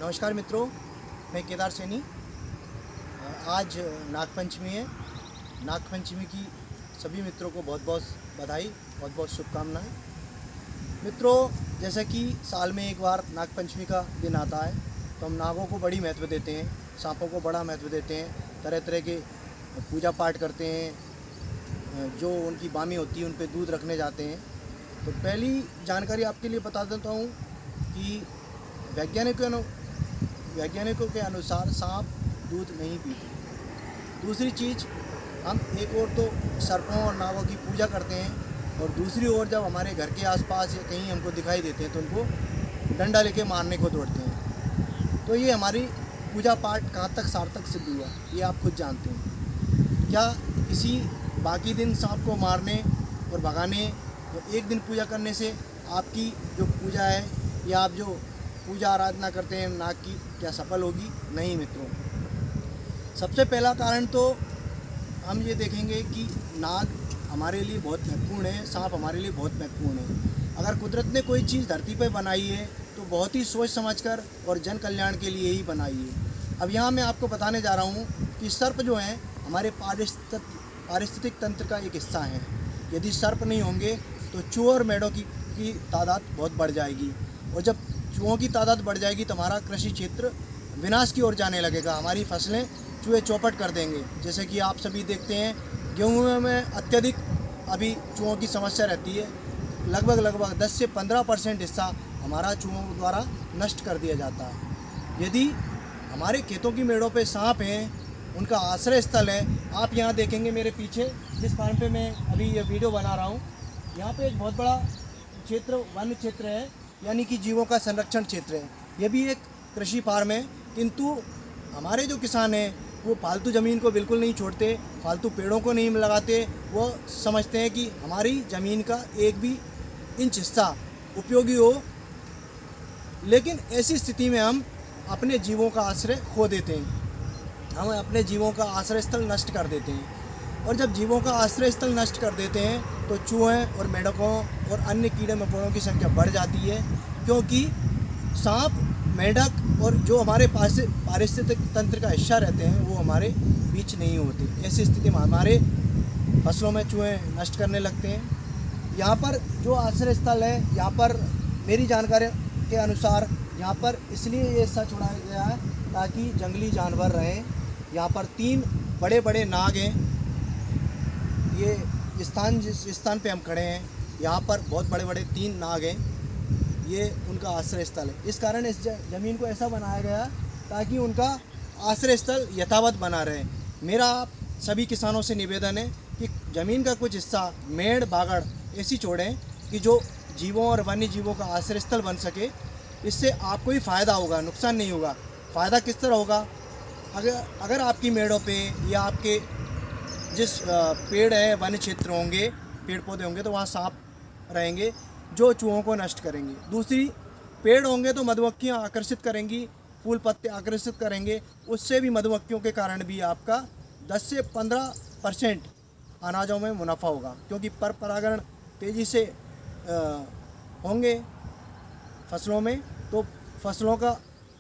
नमस्कार मित्रों, मैं केदार सैनी। आज नागपंचमी है। नागपंचमी की सभी मित्रों को बहुत बहुत बधाई, बहुत बहुत शुभकामनाएं। मित्रों, जैसा कि साल में एक बार नागपंचमी का दिन आता है तो हम नागों को बड़ी महत्व देते हैं, सांपों को बड़ा महत्व देते हैं, तरह तरह के पूजा पाठ करते हैं। जो उनकी बामी होती है उन पर दूध रखने जाते हैं। तो पहली जानकारी आपके लिए बता देता हूँ कि वैज्ञानिकों के अनुसार सांप दूध नहीं पीते। दूसरी चीज़, हम एक ओर तो सर्पों और नागों की पूजा करते हैं और दूसरी ओर जब हमारे घर के आसपास या कहीं हमको दिखाई देते हैं तो उनको डंडा लेके मारने को दौड़ते हैं। तो ये हमारी पूजा पाठ कहाँ तक सार्थक सिद्ध हुआ, ये आप खुद जानते हैं। क्या किसी बाकी दिन सांप को मारने और भगाने और एक दिन पूजा करने से आपकी जो पूजा है या आप जो पूजा आराधना करते हैं नाग की, क्या सफल होगी? नहीं मित्रों। सबसे पहला कारण तो हम ये देखेंगे कि नाग हमारे लिए बहुत महत्वपूर्ण है, सांप हमारे लिए बहुत महत्वपूर्ण है। अगर कुदरत ने कोई चीज़ धरती पर बनाई है तो बहुत ही सोच समझकर और जन कल्याण के लिए ही बनाई है। अब यहाँ मैं आपको बताने जा रहा हूँ कि सर्प जो हैं हमारे पारिस्थितिक तंत्र का एक हिस्सा है। यदि सर्प नहीं होंगे तो चूहों और मेढकों की तादाद बहुत बढ़ जाएगी, और जब चूहों की तादाद बढ़ जाएगी तो हमारा कृषि क्षेत्र विनाश की ओर जाने लगेगा। हमारी फसलें चूहे चौपट कर देंगे। जैसे कि आप सभी देखते हैं, गेहूं में अत्यधिक अभी चूहों की समस्या रहती है। लगभग 10 से 15% हिस्सा हमारा चूहों द्वारा नष्ट कर दिया जाता है। यदि हमारे खेतों की मेड़ों पे सांप हैं, उनका आश्रय स्थल है। आप यहाँ देखेंगे मेरे पीछे जिस फार्म पे मैं अभी ये वीडियो बना रहा हूँ, यहाँ पे एक बहुत बड़ा क्षेत्र वन क्षेत्र है, यानी कि जीवों का संरक्षण क्षेत्र है। ये भी एक कृषि फार्म है, किंतु हमारे जो किसान हैं वो फालतू ज़मीन को बिल्कुल नहीं छोड़ते, फालतू पेड़ों को नहीं लगाते। वो समझते हैं कि हमारी ज़मीन का एक भी इंच हिस्सा उपयोगी हो, लेकिन ऐसी स्थिति में हम अपने जीवों का आश्रय खो देते हैं। हम अपने जीवों का आश्रय स्थल नष्ट कर देते हैं, और जब जीवों का आश्रय स्थल नष्ट कर देते हैं तो चूहे और मेढकों और अन्य कीड़े मकोड़ों की संख्या बढ़ जाती है, क्योंकि सांप, मेढक और जो हमारे पास पारिस्थितिक तंत्र का हिस्सा रहते हैं वो हमारे बीच नहीं होते। ऐसी स्थिति में हमारे फसलों में चूहे नष्ट करने लगते हैं। यहाँ पर जो आश्रय स्थल है, यहाँ पर मेरी जानकारी के अनुसार यहाँ पर इसलिए ये हिस्सा छोड़ाया गया है ताकि जंगली जानवर रहें। यहाँ पर 3 बड़े बड़े नाग हैं। ये स्थान, जिस स्थान पे हम खड़े हैं, यहाँ पर बहुत बड़े बड़े 3 नाग हैं। ये उनका आश्रय स्थल है। इस कारण इस ज़मीन को ऐसा बनाया गया ताकि उनका आश्रय स्थल यथावत बना रहे। मेरा आप सभी किसानों से निवेदन है कि ज़मीन का कुछ हिस्सा मेड़ बागड़ ऐसी छोड़ें कि जो जीवों और वन्य जीवों का आश्रय स्थल बन सके। इससे आपको ही फ़ायदा होगा, नुकसान नहीं होगा। फ़ायदा किस तरह होगा? अगर आपकी मेड़ों पे या आपके जिस पेड़ है, वन्य क्षेत्र होंगे, पेड़ पौधे होंगे, तो वहाँ सांप रहेंगे जो चूहों को नष्ट करेंगे। दूसरी, पेड़ होंगे तो मधुमक्खियाँ आकर्षित करेंगी, फूल पत्ते आकर्षित करेंगे। उससे भी मधुमक्खियों के कारण भी आपका 10 से 15% अनाजों में मुनाफा होगा, क्योंकि पर परागण तेज़ी से होंगे फसलों में, तो फसलों का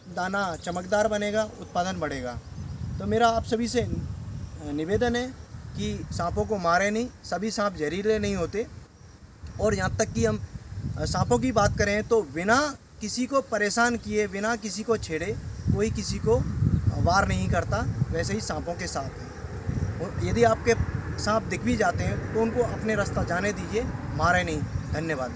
दाना चमकदार बनेगा, उत्पादन बढ़ेगा। तो मेरा आप सभी से निवेदन है कि सांपों को मारें नहीं। सभी सांप जहरीले नहीं होते। और यहाँ तक कि हम सांपों की बात करें तो बिना किसी को परेशान किए, बिना किसी को छेड़े कोई किसी को वार नहीं करता। वैसे ही सांपों के साथ है। और यदि आपके सांप दिख भी जाते हैं तो उनको अपने रास्ता जाने दीजिए, मारें नहीं। धन्यवाद।